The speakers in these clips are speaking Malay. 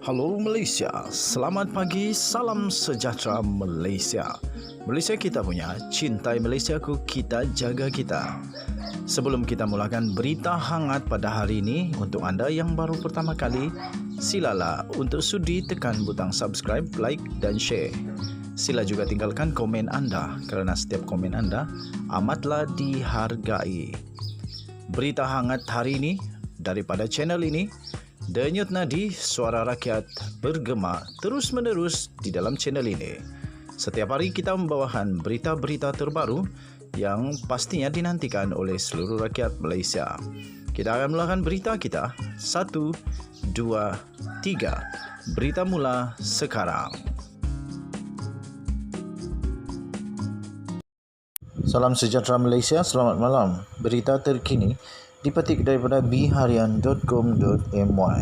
Halo Malaysia, selamat pagi, salam sejahtera Malaysia. Malaysia kita punya, cintai Malaysiaku, kita jaga kita. Sebelum kita mulakan berita hangat pada hari ini, untuk anda yang baru pertama kali, silalah untuk sudi tekan butang subscribe, like dan share. Sila juga tinggalkan komen anda kerana setiap komen anda amatlah dihargai. Berita hangat hari ini daripada channel ini, Denyut nadi suara rakyat bergema terus-menerus di dalam channel ini. Setiap hari kita membawakan berita-berita terbaru yang pastinya dinantikan oleh seluruh rakyat Malaysia. Kita akan mulakan berita kita. 1, 2, 3. Berita mula sekarang. Salam sejahtera Malaysia, selamat malam. Berita terkini dipetik daripada bharian.com.my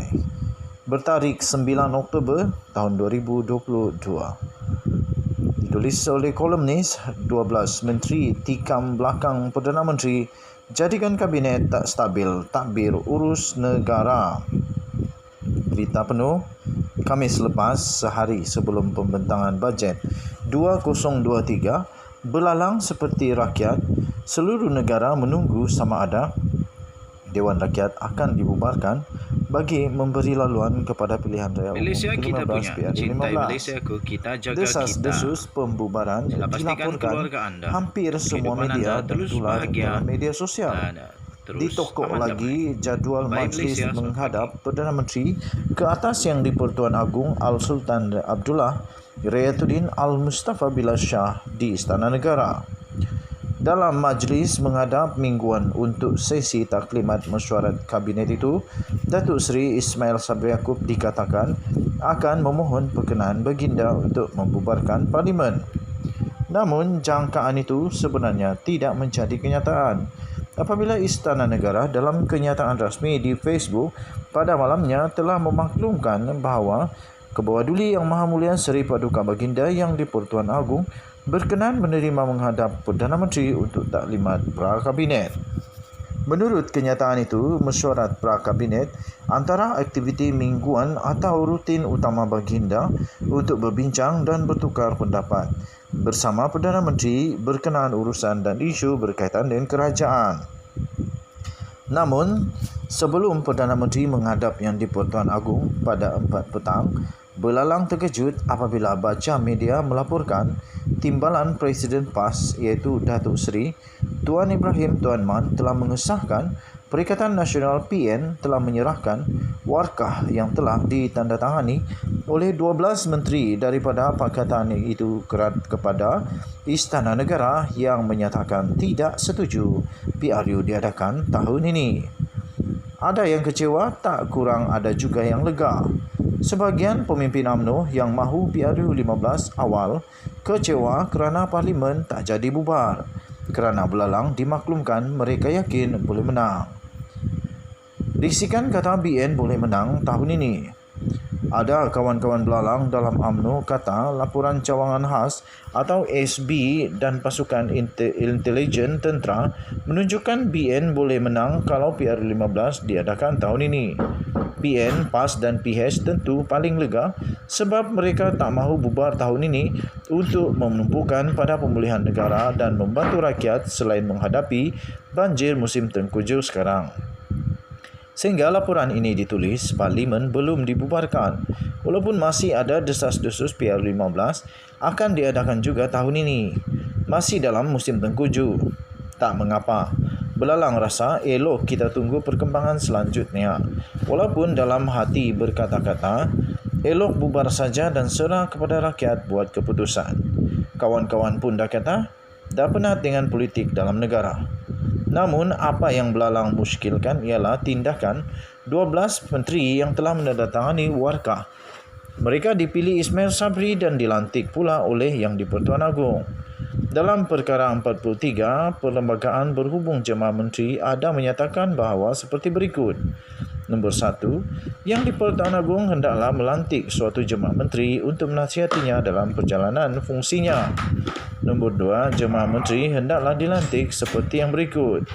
bertarikh 9 Oktober tahun 2022. Ditulis oleh kolumnis, 12 menteri tikam belakang Perdana Menteri jadikan kabinet tak stabil, takbir urus negara. Berita penuh, Khamis lepas sehari sebelum pembentangan bajet 2023 belalang seperti rakyat, seluruh negara menunggu sama ada Dewan Rakyat akan dibubarkan bagi memberi laluan kepada pilihan raya Malaysia umum kita ke-15 punya, PRU 15. cintai Malaysiaku, kita jaga Desas-desus pembubaran dilaporkan hampir semua media bertular dalam media sosial. Ditokok lagi jadual majlis menghadap Perdana Menteri ke atas yang di-Pertuan Agong Al-Sultan Abdullah Riyatuddin Al-Mustafa Bilal Shah di Istana Negara. Dalam majlis menghadap mingguan untuk sesi taklimat mesyuarat kabinet itu, Datuk Seri Ismail Sabri Yaakob dikatakan akan memohon perkenaan baginda untuk membubarkan parlimen. Namun, jangkaan itu sebenarnya tidak menjadi kenyataan apabila Istana Negara dalam kenyataan rasmi di Facebook pada malamnya telah memaklumkan bahawa Kebawah Duli Yang Maha Mulia Seri Paduka Baginda yang di-Pertuan Agong berkenan menerima menghadap Perdana Menteri untuk taklimat pra-kabinet. Menurut kenyataan itu, mesyuarat pra-kabinet antara aktiviti mingguan atau rutin utama baginda untuk berbincang dan bertukar pendapat bersama Perdana Menteri berkenaan urusan dan isu berkaitan dengan kerajaan. Namun, sebelum Perdana Menteri menghadap yang di-Pertuan Agong pada 4 petang, belalang terkejut apabila baca media melaporkan timbalan Presiden PAS iaitu Datuk Seri Tuan Ibrahim Tuan Man telah mengesahkan Perikatan Nasional PN telah menyerahkan warkah yang telah ditandatangani oleh 12 menteri daripada pakatan itu kepada Istana Negara yang menyatakan tidak setuju PRU diadakan tahun ini. Ada yang kecewa, tak kurang ada juga yang lega. Sebahagian pemimpin UMNO yang mahu PRU 15 awal kecewa kerana parlimen tak jadi bubar. Kerana belalang dimaklumkan mereka yakin boleh menang. Disikan kata BN boleh menang tahun ini. Ada kawan-kawan belalang dalam UMNO kata laporan cawangan khas atau SB dan pasukan intelijen tentera menunjukkan BN boleh menang kalau PRU 15 diadakan tahun ini. PN, PAS dan PH tentu paling lega sebab mereka tak mahu bubar tahun ini untuk menumpukan pada pemulihan negara dan membantu rakyat selain menghadapi banjir musim tengkujuh sekarang. Sehingga laporan ini ditulis, parlimen belum dibubarkan. Walaupun masih ada desas-desus PRU 15 akan diadakan juga tahun ini. Masih dalam musim tengkujuh. Tak mengapa. Belalang rasa elok kita tunggu perkembangan selanjutnya. Walaupun dalam hati berkata-kata, elok bubar saja dan serah kepada rakyat buat keputusan. Kawan-kawan pun dah kata, dah penat dengan politik dalam negara. Namun, apa yang belalang muskilkan ialah tindakan 12 menteri yang telah menandatangani warkah. Mereka dipilih Ismail Sabri dan dilantik pula oleh Yang di-Pertuan Agong. Dalam perkara 43, Perlembagaan Berhubung Jemaah Menteri ada menyatakan bahawa seperti berikut. Nombor 1, Yang di-Pertuan Agong hendaklah melantik suatu jemaah menteri untuk menasihatinya dalam perjalanan fungsinya. Nombor 2, jemaah menteri hendaklah dilantik seperti yang berikut,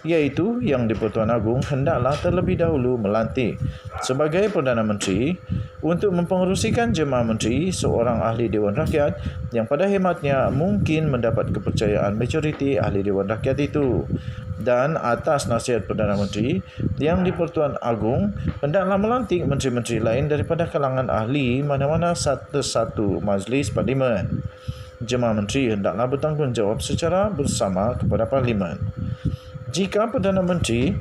iaitu Yang di-Pertuan Agong hendaklah terlebih dahulu melantik sebagai Perdana Menteri untuk mempengerusikan jemaah menteri seorang ahli Dewan Rakyat yang pada hematnya mungkin mendapat kepercayaan majoriti ahli Dewan Rakyat itu. Dan atas nasihat Perdana Menteri, Yang di-Pertuan Agong hendaklah melantik menteri-menteri lain daripada kalangan ahli mana-mana satu majlis parlimen. Jemaah menteri hendaklah bertanggungjawab secara bersama kepada parlimen. Jika Perdana Menteri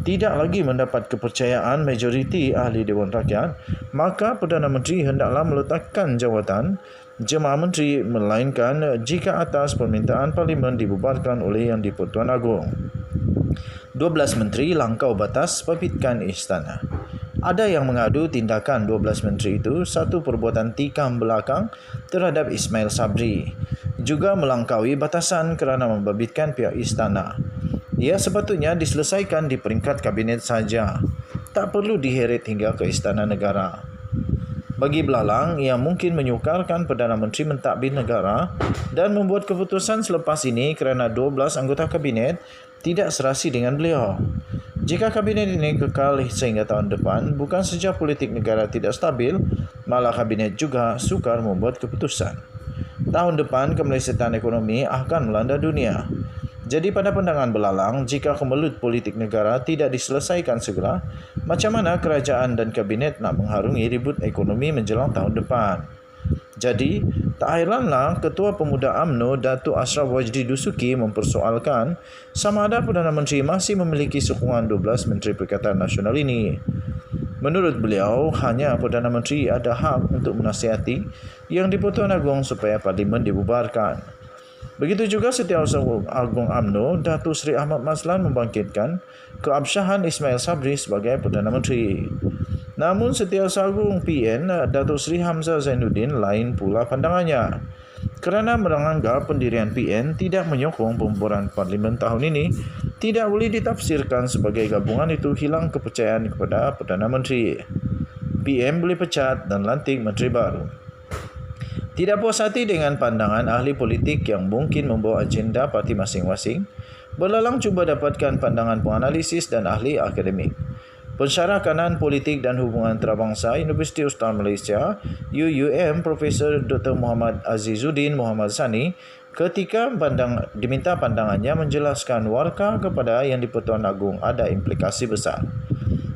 tidak lagi mendapat kepercayaan majoriti ahli Dewan Rakyat, maka Perdana Menteri hendaklah meletakkan jawatan jemaah menteri, melainkan jika atas permintaan parlimen dibubarkan oleh Yang di-Pertuan Agong. 12 menteri langkau batas pepitkan istana. Ada yang mengadu tindakan 12 menteri itu satu perbuatan tikam belakang terhadap Ismail Sabri, juga melangkaui batasan kerana membabitkan pihak istana. Ia sepatutnya diselesaikan di peringkat kabinet saja, tak perlu diheret hingga ke istana negara. Bagi belalang, ia mungkin menyukarkan Perdana Menteri mentadbir negara dan membuat keputusan selepas ini kerana 12 anggota kabinet tidak serasi dengan beliau. Jika kabinet ini kekal sehingga tahun depan, bukan saja politik negara tidak stabil, malah kabinet juga sukar membuat keputusan. Tahun depan, kemelesetan ekonomi akan melanda dunia. Jadi pada pandangan belalang, jika kemelut politik negara tidak diselesaikan segera, macam mana kerajaan dan kabinet nak mengharungi ribut ekonomi menjelang tahun depan? Jadi, tak hairanlah Ketua Pemuda UMNO Datuk Ashraf Wajdi Dusuki mempersoalkan sama ada Perdana Menteri masih memiliki sokongan 12 Menteri Perikatan Nasional ini. Menurut beliau, hanya Perdana Menteri ada hak untuk menasihati Yang di-Pertuan Agong supaya parlimen dibubarkan. Begitu juga Setiausaha Agung UMNO Datuk Seri Ahmad Mazlan membangkitkan keabsahan Ismail Sabri sebagai Perdana Menteri. Namun Setiausaha Agung PN Datuk Seri Hamzah Zainuddin lain pula pandangannya. Kerana menganggap pendirian PN tidak menyokong pembubaran parlimen tahun ini, tidak boleh ditafsirkan sebagai gabungan itu hilang kepercayaan kepada Perdana Menteri. PM boleh pecat dan lantik menteri baru. Tidak puas hati dengan pandangan ahli politik yang mungkin membawa agenda parti masing-masing, belalang cuba dapatkan pandangan penganalisis dan ahli akademik. Pensyarah Kanan Politik dan Hubungan Antarabangsa Universiti Ustaz Malaysia UUM Profesor Dr. Muhammad Azizuddin Muhammad Sani ketika diminta pandangannya menjelaskan warka kepada Yang di-Pertuan Agong ada implikasi besar.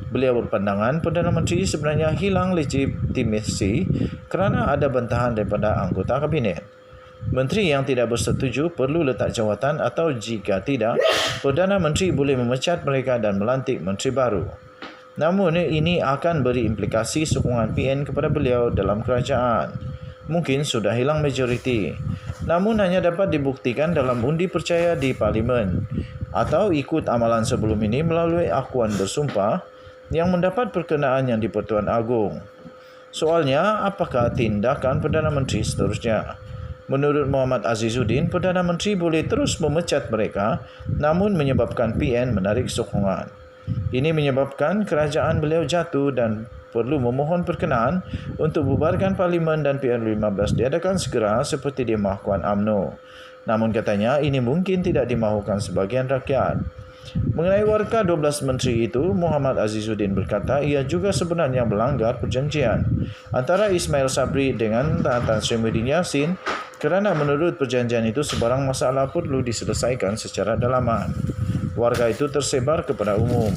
Beliau berpandangan Perdana Menteri sebenarnya hilang legitimasi kerana ada bantahan daripada anggota kabinet. Menteri yang tidak bersetuju perlu letak jawatan atau jika tidak, Perdana Menteri boleh memecat mereka dan melantik menteri baru. Namun ini akan beri implikasi sokongan PN kepada beliau dalam kerajaan. Mungkin sudah hilang majoriti, namun hanya dapat dibuktikan dalam undi percaya di parlimen atau ikut amalan sebelum ini melalui akuan bersumpah yang mendapat perkenaan Yang di-Pertuan Agong. Soalnya, apakah tindakan Perdana Menteri seterusnya? Menurut Muhammad Azizuddin, Perdana Menteri boleh terus memecat mereka namun menyebabkan PN menarik sokongan. Ini menyebabkan kerajaan beliau jatuh dan perlu memohon perkenaan untuk bubarkan parlimen dan PN15 diadakan segera seperti di Mahkuan UMNO. Namun katanya ini mungkin tidak dimahukan sebagian rakyat. Mengenai warka 12 menteri itu, Muhammad Azizuddin berkata ia juga sebenarnya melanggar perjanjian antara Ismail Sabri dengan Tan Sri Muhyiddin Yassin kerana menurut perjanjian itu sebarang masalah perlu diselesaikan secara dalaman. Warga itu tersebar kepada umum.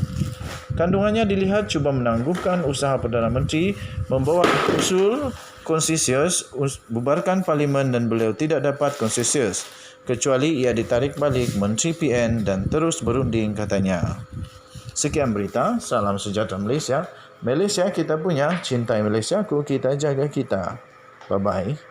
Kandungannya dilihat cuba menangguhkan usaha Perdana Menteri membawa usul konsensus bubarkan parlimen dan beliau tidak dapat konsensus kecuali ia ditarik balik Menteri PN dan terus berunding katanya. Sekian berita, salam sejahtera Malaysia. Malaysia kita punya, cintai Malaysiaku, kita jaga kita. Bye-bye.